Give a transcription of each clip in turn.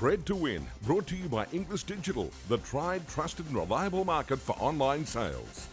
Bred to Win, brought to you by Inglis Digital, the tried, trusted and reliable market for online sales.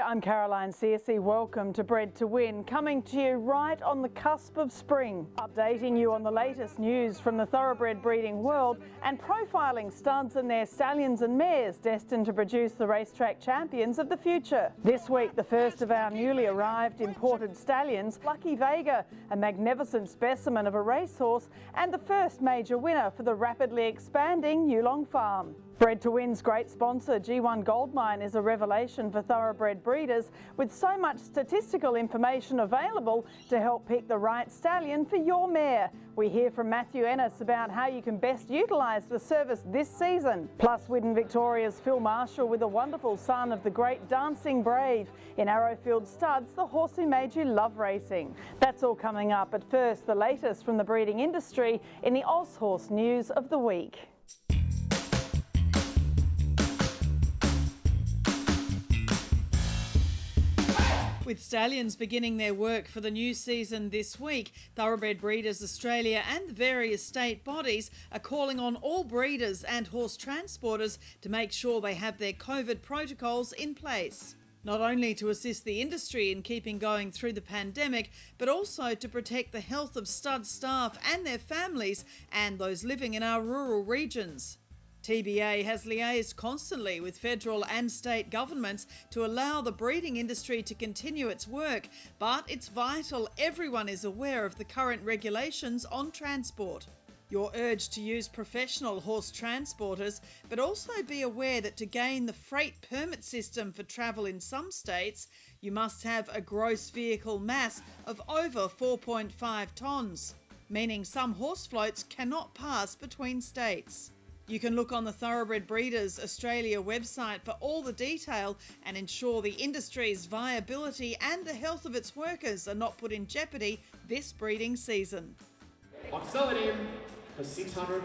I'm Caroline Searcy. Welcome to Bred to Win, coming to you right on the cusp of spring, updating you on the latest news from the thoroughbred breeding world and profiling studs and their stallions and mares destined to produce the racetrack champions of the future. This week, the first of our newly arrived imported stallions, Lucky Vega, a magnificent specimen of a racehorse and the first major winner for the rapidly expanding Yulong Farm. Bred to Win's great sponsor, G1 Goldmine, is a revelation for thoroughbred breeders with so much statistical information available to help pick the right stallion for your mare. We hear from Matthew Ennis about how you can best utilise the service this season. Plus, Widden Victoria's Phil Marshall with a wonderful son of the great Dancing Brave in Arrowfield Studs, the horse who made you love racing. That's all coming up, but first, the latest from the breeding industry in the Aushorse news of the week. With stallions beginning their work for the new season this week, Thoroughbred Breeders Australia and the various state bodies are calling on all breeders and horse transporters to make sure they have their COVID protocols in place. Not only to assist the industry in keeping going through the pandemic, but also to protect the health of stud staff and their families and those living in our rural regions. TBA has liaised constantly with federal and state governments to allow the breeding industry to continue its work, but it's vital everyone is aware of the current regulations on transport. You're urged to use professional horse transporters, but also be aware that to gain the freight permit system for travel in some states, you must have a gross vehicle mass of over 4.5 tonnes, meaning some horse floats cannot pass between states. You can look on the Thoroughbred Breeders Australia website for all the detail and ensure the industry's viability and the health of its workers are not put in jeopardy this breeding season. I'm selling him for $610,000.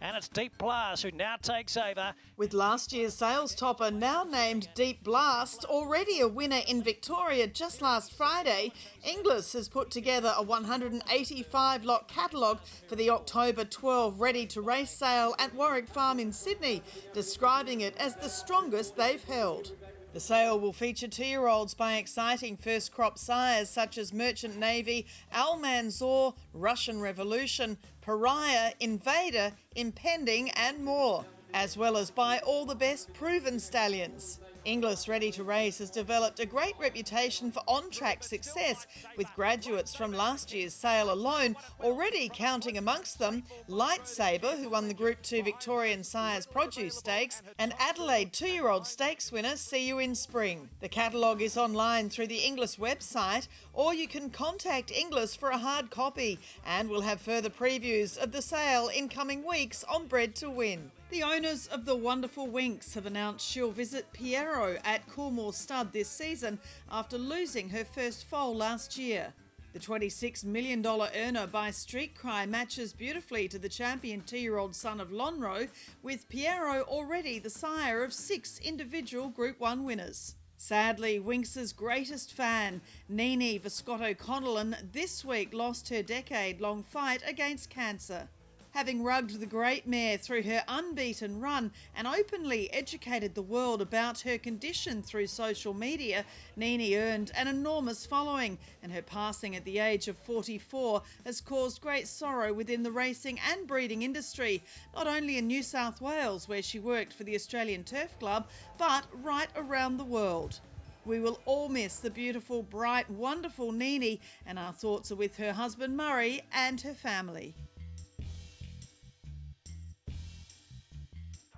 And it's Deep Blast who now takes over. With last year's sales topper now named Deep Blast, already a winner in Victoria just last Friday, Inglis has put together a 185-lot catalogue for the October 12 ready-to-race sale at Warwick Farm in Sydney, describing it as the strongest they've held. The sale will feature 2-year-olds by exciting first-crop sires such as Merchant Navy, Al Manzoor, Russian Revolution, Pariah, Invader, Impending and more, as well as by all the best proven stallions. Inglis Ready to Race has developed a great reputation for on-track success, with graduates from last year's sale alone already counting amongst them Lightsaber, who won the Group 2 Victorian Sires Produce Stakes, and Adelaide 2-year-old stakes winner See You in Spring. The catalogue is online through the Inglis website, or you can contact Inglis for a hard copy, and we'll have further previews of the sale in coming weeks on Bred to Win. The owners of the wonderful Winx have announced she'll visit Piero at Coolmore Stud this season after losing her first foal last year. The $26 million earner by Street Cry matches beautifully to the champion 2-year-old son of Lonhro, with Piero already the sire of 6 individual Group 1 winners. Sadly, Winx's greatest fan, Nini Conallin, this week lost her decade-long fight against cancer. Having rugged the great mare through her unbeaten run and openly educated the world about her condition through social media, Nini earned an enormous following, and her passing at the age of 44 has caused great sorrow within the racing and breeding industry, not only in New South Wales, where she worked for the Australian Turf Club, but right around the world. We will all miss the beautiful, bright, wonderful Nini, and our thoughts are with her husband Murray and her family.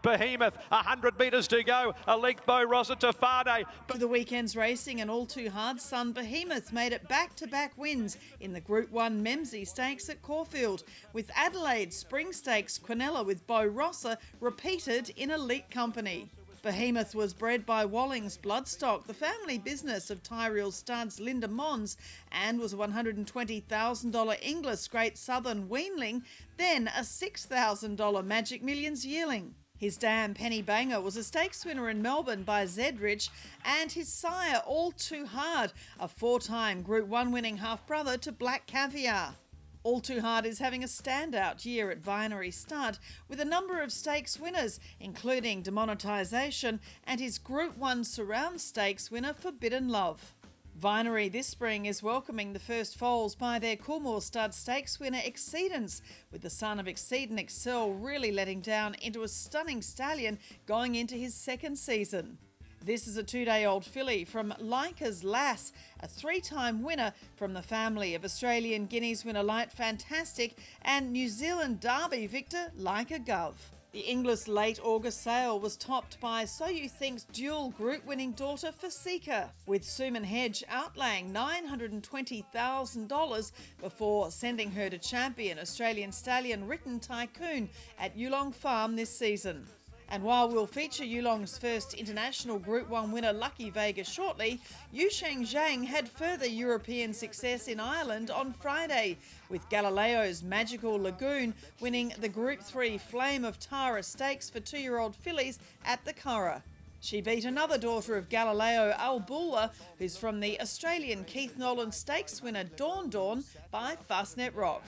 Behemoth, 100 metres to go. A length Bo Rosa to Farday. To the weekend's racing and all too hard, son Behemoth made it back-to-back wins in the Group 1 Memsey Stakes at Caulfield, with Adelaide Spring Stakes Quinella with Bo Rosa repeated in elite company. Behemoth was bred by Walling's Bloodstock, the family business of Tyrrell studs Linda Mons, and was a $120,000 Inglis Great Southern weanling, then a $6,000 Magic Millions yearling. His dam Penny Banger was a stakes winner in Melbourne by Zedrich, and his sire All Too Hard, a four-time Group 1 winning half-brother to Black Caviar. All Too Hard is having a standout year at Vinery Stud with a number of stakes winners, including Demonetisation and his Group 1 Surround Stakes winner Forbidden Love. Vinery this spring is welcoming the first foals by their Coolmore Stud Stakes winner Exceedance, with the son of Exceedant Excel really letting down into a stunning stallion going into his second season. This is a two-day-old filly from Leica's Lass, a three-time winner from the family of Australian Guineas winner Light Fantastic and New Zealand Derby victor Leica Gov. The Inglis late August sale was topped by So You Think's dual group-winning daughter Fasika, with Suman Hedge outlaying $920,000 before sending her to champion Australian stallion Written Tycoon at Yulong Farm this season. And while we'll feature Yulong's first international Group 1 winner Lucky Vega shortly, Yusheng Zhang had further European success in Ireland on Friday, with Galileo's Magical Lagoon winning the Group 3 Flame of Tara Stakes for two-year-old fillies at the Curragh. She beat another daughter of Galileo, Al-Bula, who's from the Australian Keith Nolan Stakes winner Dawn Dawn by Fastnet Rock.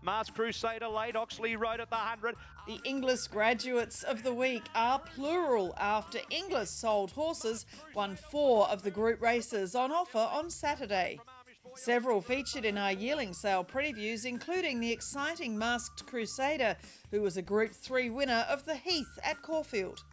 Mars Crusader late, Oxley Road at the 100. The Inglis Graduates of the week are plural after Inglis sold horses won 4 of the group races on offer on Saturday. Several featured in our yearling sale previews, including the exciting Masked Crusader, who was a Group 3 winner of the Heath at Caulfield.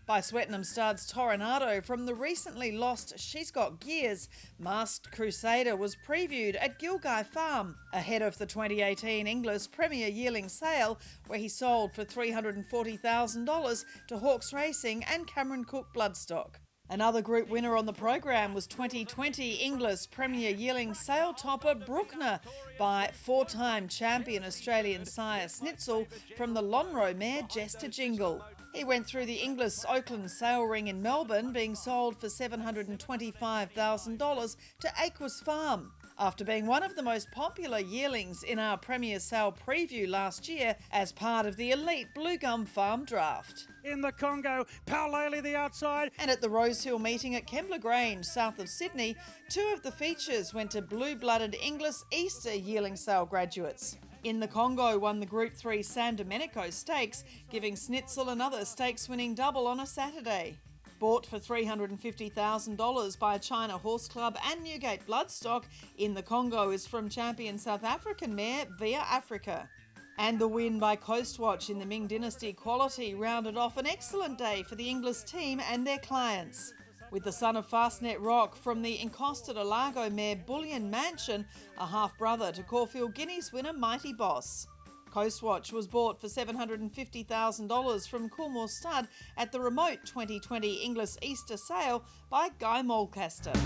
By Swettenham Stud's Tornado from the recently lost She's Got Gears, Masked Crusader was previewed at Gilgai Farm, ahead of the 2018 Inglis Premier Yearling Sale, where he sold for $340,000 to Hawkes Racing and Cameron Cook Bloodstock. Another group winner on the program was 2020 Inglis Premier Yearling Sale topper Bruckner by four-time champion Australian sire Snitzel from the Lonhro mare Jester Jingle. He went through the Inglis Oakland sale ring in Melbourne, being sold for $725,000 to Aquis Farm, after being one of the most popular yearlings in our Premier Sale preview last year as part of the elite Blue Gum Farm draft. In the Congo, Paulele the outside. And at the Rosehill meeting at Kembla Grange, south of Sydney, 2 of the features went to blue-blooded Inglis Easter Yearling Sale graduates. In the Congo won the Group 3 San Domenico Stakes, giving Snitzel another stakes-winning double on a Saturday. Bought for $350,000 by China Horse Club and Newgate Bloodstock, In the Congo is from champion South African mare Via Africa. And the win by Coastwatch in the Ming Dynasty Quality rounded off an excellent day for the Inglis team and their clients, with the son of Fastnet Rock from the Encosta de Lago mare Bullion Mansion, a half-brother to Caulfield Guineas winner Mighty Boss. Coastwatch was bought for $750,000 from Coolmore Stud at the remote 2020 Inglis Easter sale by Guy Mulcaster.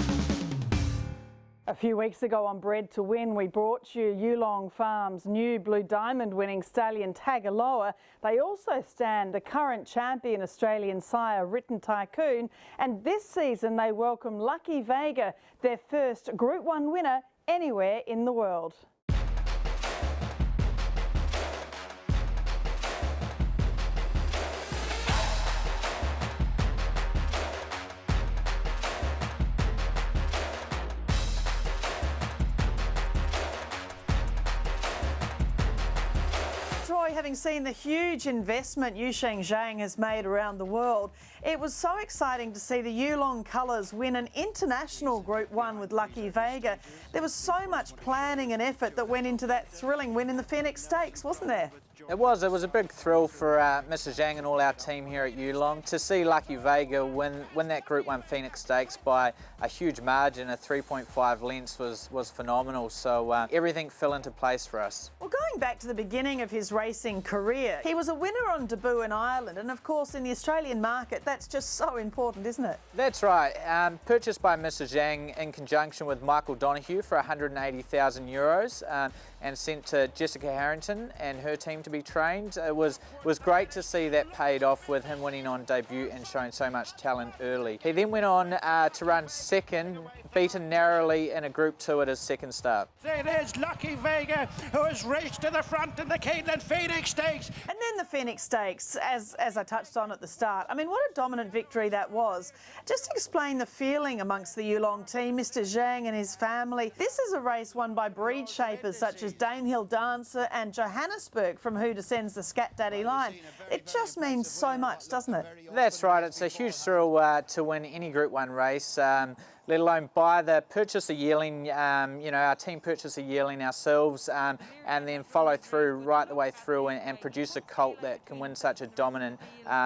A few weeks ago on Bred to Win, we brought you Yulong Farm's new Blue Diamond winning stallion Tagaloa. They also stand the current champion Australian sire Written Tycoon, and this season they welcome Lucky Vega, their first Group 1 winner anywhere in the world. Having seen the huge investment Yusheng Zhang has made around the world, it was so exciting to see the Yulong colours win an international Group 1 with Lucky Vega. There was so much planning and effort that went into that thrilling win in the Phoenix Stakes, wasn't there? It was a big thrill for Mr. Zhang and all our team here at Yulong to see Lucky Vega win that Group 1 Phoenix Stakes by a huge margin. A 3.5 lengths was phenomenal, so everything fell into place for us. Well, going back to the beginning of his racing career, he was a winner on debut in Ireland, and of course in the Australian market that's just so important, isn't it? That's right. Purchased by Mr. Zhang in conjunction with Michael Donoghue for €180,000 and sent to Jessica Harrington and her team to be trained. It was great to see that paid off with him winning on debut and showing so much talent early. He then went on to run second, beaten narrowly in a Group 2 at his second start. There it is, Lucky Vega, who has raced to the front in the Canelan Phoenix Stakes. And then the Phoenix Stakes, as I touched on at the start. I mean, what a dominant victory that was. Just explain the feeling amongst the Yulong team, Mr. Zhang and his family. This is a race won by breed shapers such as Danehill Dancer and Johannesburg, from who descends the Scat Daddy line. It just means so much, doesn't it? That's right. It's a huge thrill to win any Group 1 race, let alone purchase a yearling. Our team purchase a yearling ourselves and then follow through right the way through and produce a colt that can win such a dominant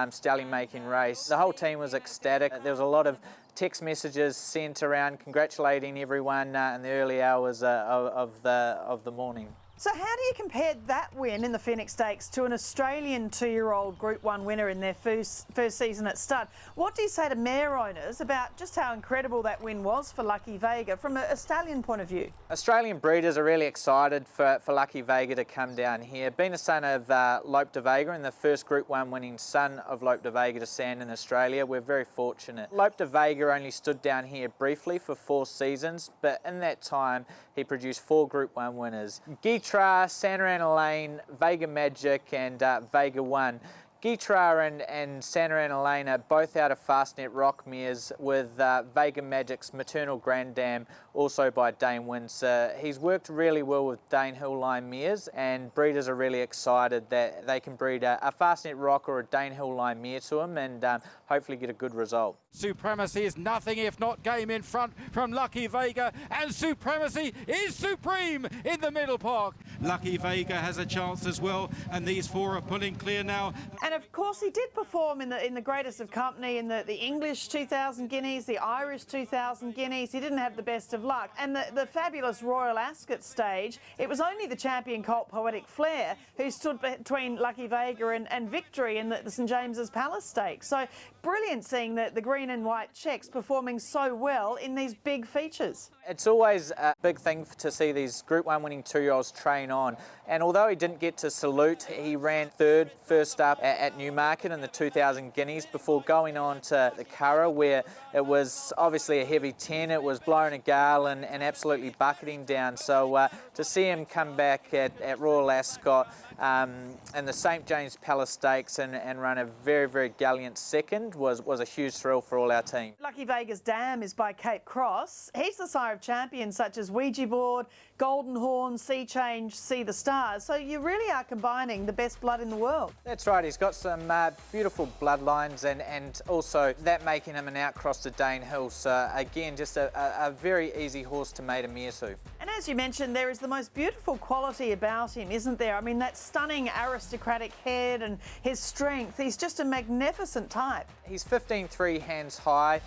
stallion making race. The whole team was ecstatic. There was a lot of text messages sent around congratulating everyone in the early hours of the morning. So how do you compare that win in the Phoenix Stakes to an Australian 2-year-old Group 1 winner in their first season at stud? What do you say to mare owners about just how incredible that win was for Lucky Vega from a stallion point of view? Australian breeders are really excited for Lucky Vega to come down here. Being a son of Lope De Vega and the first Group 1 winning son of Lope De Vega to stand in Australia, we're very fortunate. Lope De Vega only stood down here briefly for 4 seasons, but in that time he produced 4 Group 1 winners. Gitra, Santa Ana Lane, Vega Magic and Vega 1. Gitra and Santa Ana Lane are both out of Fastnet Rock mares, with Vega Magic's maternal granddam also by Dane Wins. He's worked really well with Danehill Line mares, and breeders are really excited that they can breed a Fastnet Rock or a Danehill Line mare to him and hopefully get a good result. Supremacy is nothing if not game in front from Lucky Vega, and Supremacy is supreme in the middle park. Lucky Vega has a chance as well, and these 4 are pulling clear now. And of course he did perform in the greatest of company, in the English 2000 guineas, the Irish 2000 guineas. He didn't have the best of luck. And the fabulous Royal Ascot stage, it was only the champion colt Poetic Flair who stood between Lucky Vega and victory in the St James's Palace Stakes. So brilliant seeing the green and white checks performing so well in these big features. It's always a big thing to see these Group 1 winning 2-year-olds train on. And although he didn't get to salute, he ran third first up at Newmarket in the 2000 guineas before going on to the Curragh, where it was obviously a heavy 10. It was blowing a gale and absolutely bucketing down. So to see him come back at Royal Ascot in the St James Palace Stakes and run a very, very gallant second was a huge thrill for all our team. Lucky Vega's dam is by Cape Cross. He's the sire of champions such as Ouija Board, Golden Horn, Sea Change, See the Stars. So you really are combining the best blood in the world. That's right. He's got some beautiful bloodlines and also that making him an outcross to Danehill. So again, just a very easy horse to mate a mare to. And as you mentioned, there is the most beautiful quality about him, isn't there? I mean, that stunning aristocratic head and his strength. He's just a magnificent type. He's 15.3 hands high,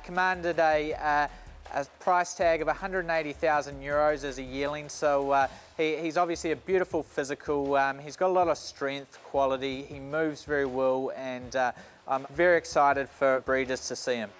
commanded a price tag of €180,000 as a yearling, so he's obviously a beautiful physical. He's got a lot of strength, quality, he moves very well, and I'm very excited for breeders to see him.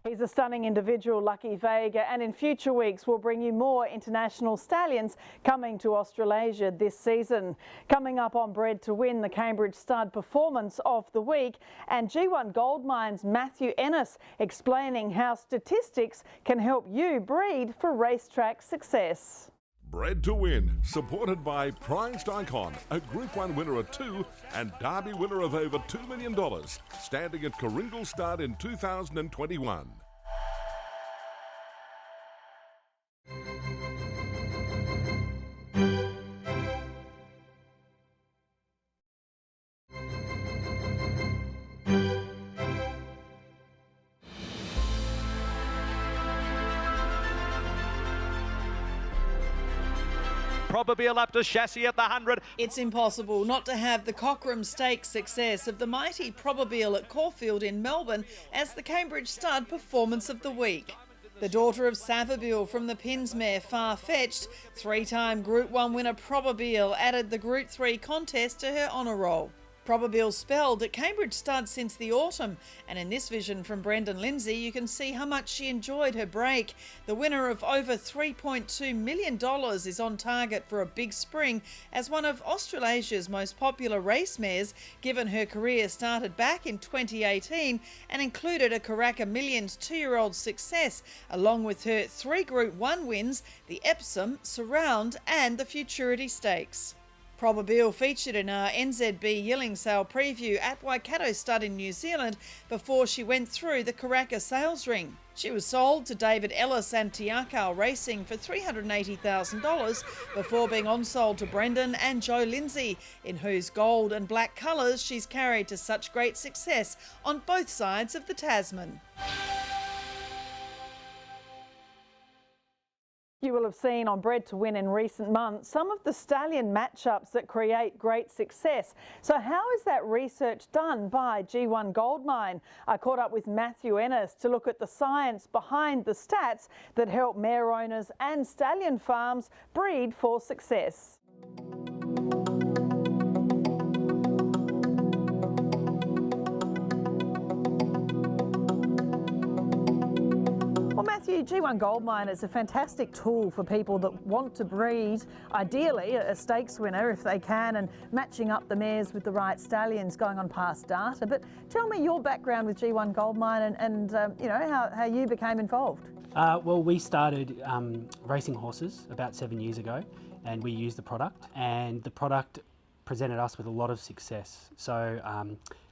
He's a stunning individual, Lucky Vega, and in future weeks we'll bring you more international stallions coming to Australasia this season. Coming up on Bred to Win, the Cambridge Stud Performance of the Week, and G1 Goldmine's Matthew Ennis explaining how statistics can help you breed for racetrack success. Bred to Win, supported by Prized Icon, a Group 1 winner of 2 and Derby winner of over $2 million, standing at Coringal Stud in 2021. Probabeel up to chassis at the 100. It's impossible not to have the Cochrane Stakes success of the mighty Probabeel at Caulfield in Melbourne as the Cambridge Stud Performance of the Week. The daughter of Savabeel from the Pins mare Far Fetched, three-time Group 1 winner Probabeel added the Group 3 contest to her honour roll. Probabeel spelled at Cambridge Stud since the autumn, and in this vision from Brendan Lindsay you can see how much she enjoyed her break. The winner of over $3.2 million is on target for a big spring as one of Australasia's most popular race mares, given her career started back in 2018 and included a Karaka Millions 2-year-old success, along with her 3 Group 1 wins, the Epsom, Surround and the Futurity Stakes. Probabeel featured in our NZB yearling sale preview at Waikato Stud in New Zealand before she went through the Karaka sales ring. She was sold to David Ellis and Tiakau Racing for $380,000 before being on-sold to Brendan and Joe Lindsay, in whose gold and black colours she's carried to such great success on both sides of the Tasman. You will have seen on Bred to Win in recent months some of the stallion matchups that create great success. So how is that research done by G1 Goldmine? I caught up with Matthew Ennis to look at the science behind the stats that help mare owners and stallion farms breed for success. Matthew, G1 Goldmine is a fantastic tool for people that want to breed, ideally a stakes winner if they can, and matching up the mares with the right stallions going on past data. But tell me your background with G1 Goldmine and you know, how you became involved. Well, we started racing horses about 7 years ago, and we used the product, and the product presented us with a lot of success. So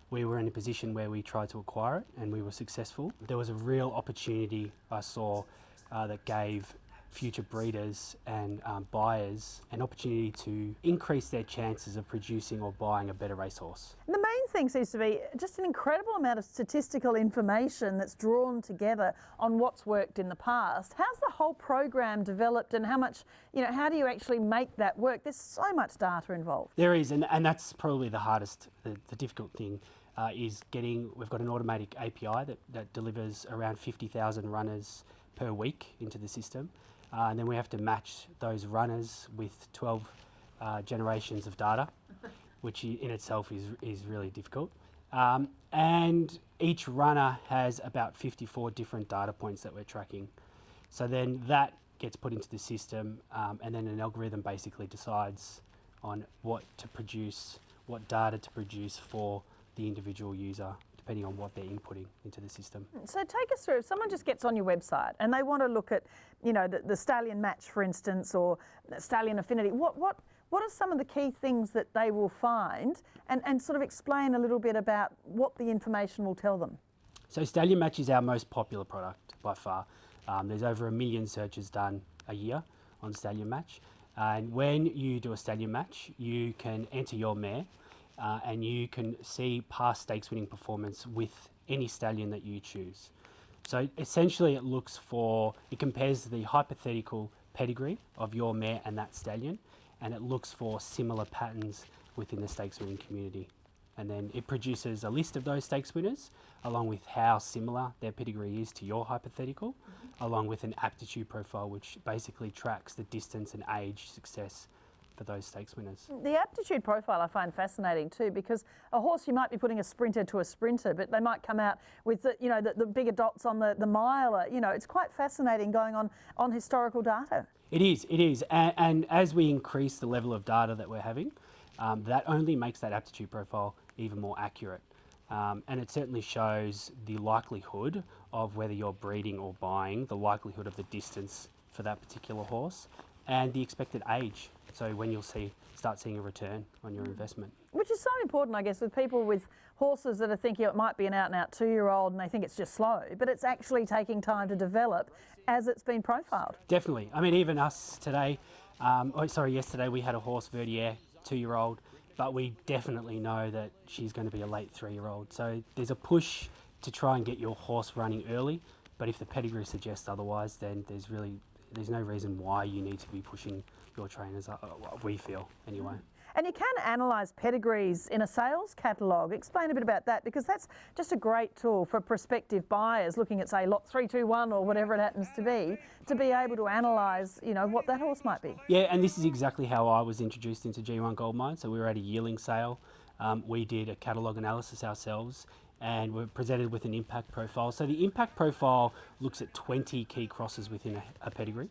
we were in a position where we tried to acquire it and we were successful. There was a real opportunity I saw that gave future breeders and buyers an opportunity to increase their chances of producing or buying a better racehorse. The main thing seems to be just an incredible amount of statistical information that's drawn together on what's worked in the past. How's the whole program developed, and how much, you know, how do you actually make that work? There's so much data involved. There is, and that's probably the hardest, the difficult thing. We've got an automatic API that delivers around 50,000 runners per week into the system. And then we have to match those runners with 12 generations of data, which in itself is really difficult. And each runner has about 54 different data points that we're tracking. So then that gets put into the system, and then an algorithm basically decides on what data to produce for the individual user, depending on what they're inputting into the system. So take us through, if someone just gets on your website and they want to look at, you know, the stallion match, for instance, or stallion affinity, what are some of the key things that they will find, and sort of explain a little bit about what the information will tell them? So Stallion Match is our most popular product by far. There's over 1 million searches done a year on Stallion Match. And when you do a Stallion Match, you can enter your mare, and you can see past stakes winning performance with any stallion that you choose. So essentially it compares the hypothetical pedigree of your mare and that stallion, and it looks for similar patterns within the stakes winning community. And then it produces a list of those stakes winners, along with how similar their pedigree is to your hypothetical, along with an aptitude profile, which basically tracks the distance and age success for those stakes winners. The aptitude profile I find fascinating too, because a horse, you might be putting a sprinter to a sprinter, but they might come out with the bigger dots on the miler. You know, it's quite fascinating going on historical data. It is, and as we increase the level of data that we're having, that only makes that aptitude profile even more accurate. And it certainly shows the likelihood of whether you're breeding or buying, the likelihood of the distance for that particular horse, and the expected age. So when you'll start seeing a return on your investment. Which is so important, I guess, with people with horses that are thinking it might be an out-and-out 2-year-old and they think it's just slow, but it's actually taking time to develop as it's been profiled. Definitely. I mean, even us today, yesterday we had a horse, Verdier, 2-year-old, but we definitely know that she's going to be a late 3-year-old. So there's a push to try and get your horse running early, but if the pedigree suggests otherwise, then there's no reason why you need to be pushing your trainers, we feel anyway. And you can analyse pedigrees in a sales catalogue. Explain a bit about that, because that's just a great tool for prospective buyers looking at, say, lot 321 or whatever it happens to be able to analyse, you know, what that horse might be. Yeah, and this is exactly how I was introduced into G1 Goldmine. So we were at a yearling sale. We did a catalogue analysis ourselves, and we're presented with an impact profile. So the impact profile looks at 20 key crosses within a pedigree,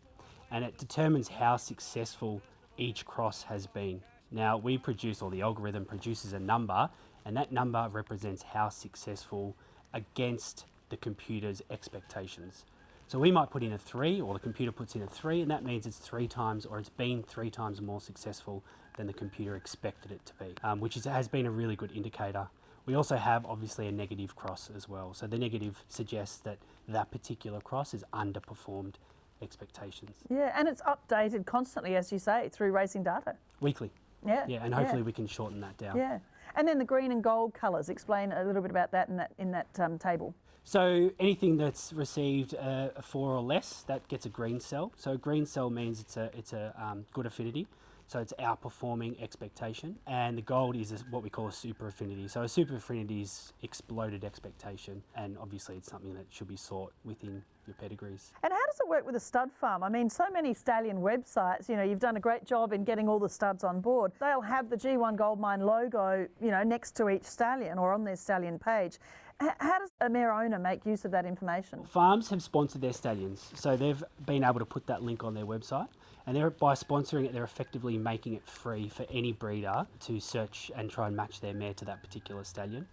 and it determines how successful each cross has been. Now we produce, or the algorithm produces, a number, and that number represents how successful against the computer's expectations. So we might put in a 3, or the computer puts in a 3, and that means it's 3 times, or it's been 3 times more successful than the computer expected it to be, which has been a really good indicator. We also have obviously a negative cross as well. So the negative suggests that that particular cross has underperformed expectations. Yeah, and it's updated constantly, as you say, through racing data. Weekly. Yeah. Yeah, and hopefully we can shorten that down. Yeah. And then the green and gold colours, explain a little bit about that in that table. So anything that's received a 4 or less, that gets a green cell. So a green cell means it's a good affinity. So it's outperforming expectation, and the gold is what we call a super affinity. So a super affinity is exploded expectation, and obviously it's something that should be sought within your pedigrees. And how does it work with a stud farm? I mean, so many stallion websites, you know, you've done a great job in getting all the studs on board. They'll have the G1 Goldmine logo, you know, next to each stallion or on their stallion page. How does a mare owner make use of that information? Farms have sponsored their stallions, so they've been able to put that link on their website, and by sponsoring it, they're effectively making it free for any breeder to search and try and match their mare to that particular stallion.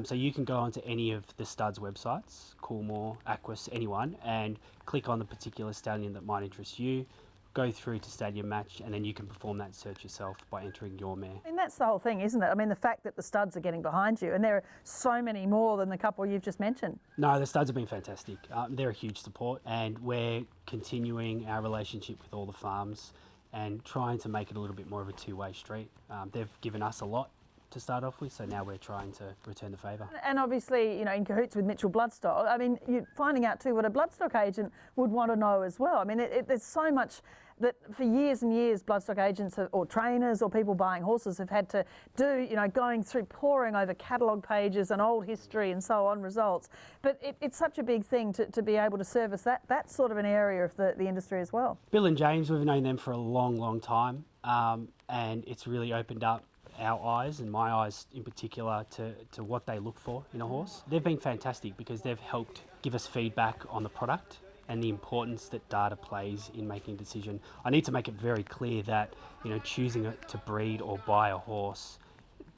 So you can go onto any of the studs websites, Coolmore, Aquis, anyone, and click on the particular stallion that might interest you, go through to Stadium Match, and then you can perform that search yourself by entering your mare. And that's the whole thing, isn't it? I mean, the fact that the studs are getting behind you, and there are so many more than the couple you've just mentioned. No, the studs have been fantastic. They're a huge support, and we're continuing our relationship with all the farms and trying to make it a little bit more of a two-way street. They've given us a lot to start off with, so now we're trying to return the favour. And obviously, you know, in cahoots with Mitchell Bloodstock, I mean, you're finding out too what a bloodstock agent would want to know as well. I mean, there's so much that for years and years bloodstock agents or trainers or people buying horses have had to do, you know, going through, poring over catalogue pages and old history and so on, results. But it's such a big thing to be able to service that sort of an area of the industry as well. Bill and James, we've known them for a long, long time, and it's really opened up our eyes, and my eyes in particular, to what they look for in a horse. They've been fantastic because they've helped give us feedback on the product and the importance that data plays in making a decision. I need to make it very clear that, you know, choosing to breed or buy a horse,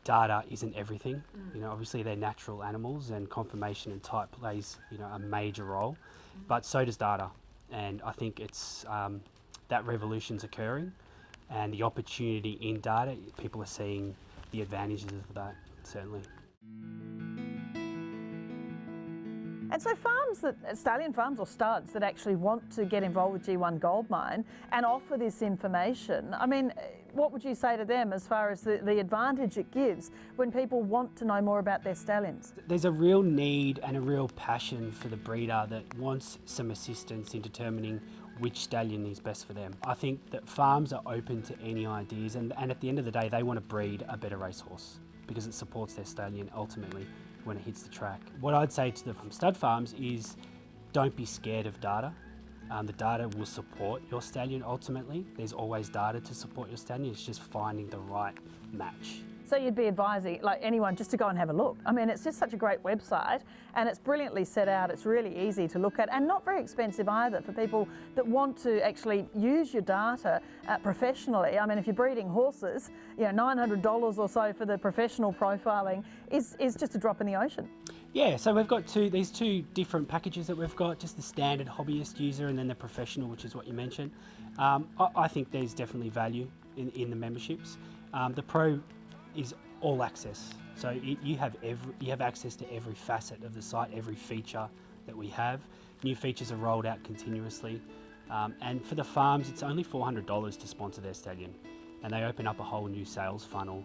data isn't everything. You know, obviously they're natural animals, and conformation and type plays, you know, a major role, but so does data. And I think it's that revolution's occurring. And the opportunity in data, people are seeing the advantages of that, certainly. And so stallion farms or studs that actually want to get involved with G1 Goldmine and offer this information, I mean, what would you say to them as far as the advantage it gives when people want to know more about their stallions? There's a real need and a real passion for the breeder that wants some assistance in determining which stallion is best for them. I think that farms are open to any ideas, and at the end of the day, they want to breed a better racehorse because it supports their stallion ultimately when it hits the track. What I'd say to the stud farms is don't be scared of data. The data will support your stallion ultimately. There's always data to support your stallion. It's just finding the right match. So you'd be advising like anyone just to go and have a look. I mean, it's just such a great website, and it's brilliantly set out. It's really easy to look at and not very expensive either for people that want to actually use your data professionally. I mean, if you're breeding horses, you know, $900 or so for the professional profiling is just a drop in the ocean. Yeah, so we've got these two different packages that we've got, just the standard hobbyist user and then the professional, which is what you mentioned. I think there's definitely value in the memberships. The Pro is all access, so you have access to every facet of the site, every feature that we have. New features are rolled out continuously, and for the farms, it's only $400 to sponsor their stallion, and they open up a whole new sales funnel.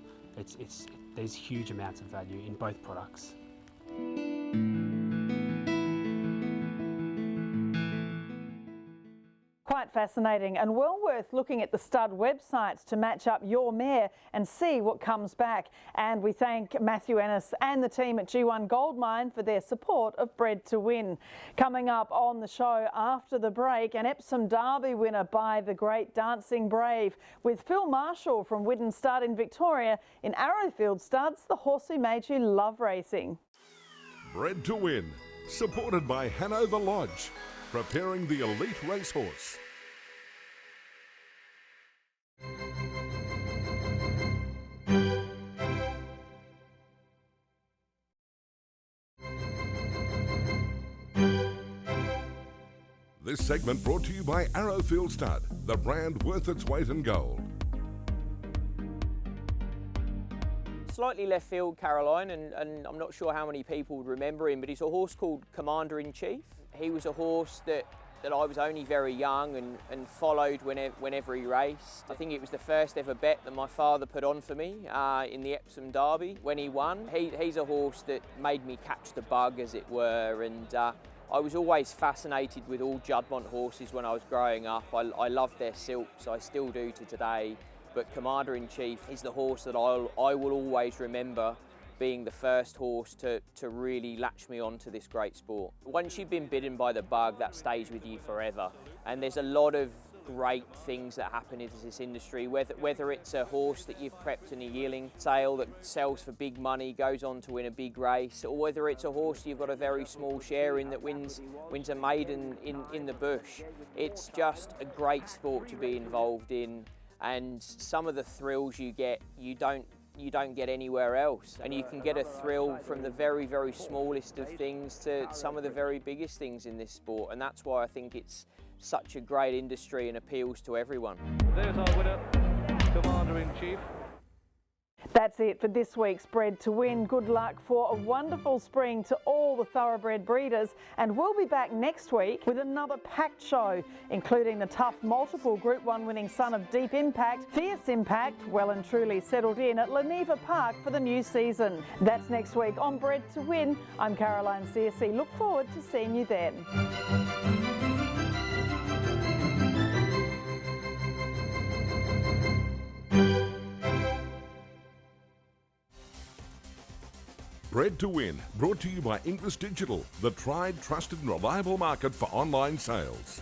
There's huge amounts of value in both products. Quite fascinating and well worth looking at the stud websites to match up your mare and see what comes back. And we thank Matthew Ennis and the team at G1 Goldmine for their support of Bred to Win. Coming up on the show after the break, an Epsom Derby winner by the great Dancing Brave, with Phil Marshall from Widden Stud in Victoria in Arrowfield Studs, the horse who made you love racing. Bred to Win, supported by Hanover Lodge, preparing the elite racehorse. This segment brought to you by Arrowfield Stud, the brand worth its weight in gold. Slightly left field, Caroline, and I'm not sure how many people would remember him, but he's a horse called Commander-in-Chief. He was a horse that I was only very young and followed whenever he raced. I think it was the first ever bet that my father put on for me in the Epsom Derby when he won. He's a horse that made me catch the bug, as it were, and I was always fascinated with all Juddmonte horses when I was growing up. I loved their silks, I still do to today. But Commander-in-Chief is the horse that I will always remember being the first horse to really latch me on to this great sport. Once you've been bitten by the bug, that stays with you forever. And there's a lot of great things that happen in this industry, whether it's a horse that you've prepped in a yearling sale that sells for big money, goes on to win a big race, or whether it's a horse you've got a very small share in that wins a maiden in the bush. It's just a great sport to be involved in. And some of the thrills you get, you don't get anywhere else. And you can get a thrill from the very, very smallest of things to some of the very biggest things in this sport. And that's why I think it's such a great industry and appeals to everyone. There's our winner, Commander-in-Chief. That's it for this week's Bred to Win. Good luck for a wonderful spring to all the thoroughbred breeders, and we'll be back next week with another packed show, including the tough multiple Group 1 winning son of Deep Impact, Fierce Impact, well and truly settled in at Leneva Park for the new season. That's next week on Bred to Win. I'm Caroline CSC. Look forward to seeing you then. Bred to Win, brought to you by Inglis Digital, the tried, trusted and reliable market for online sales.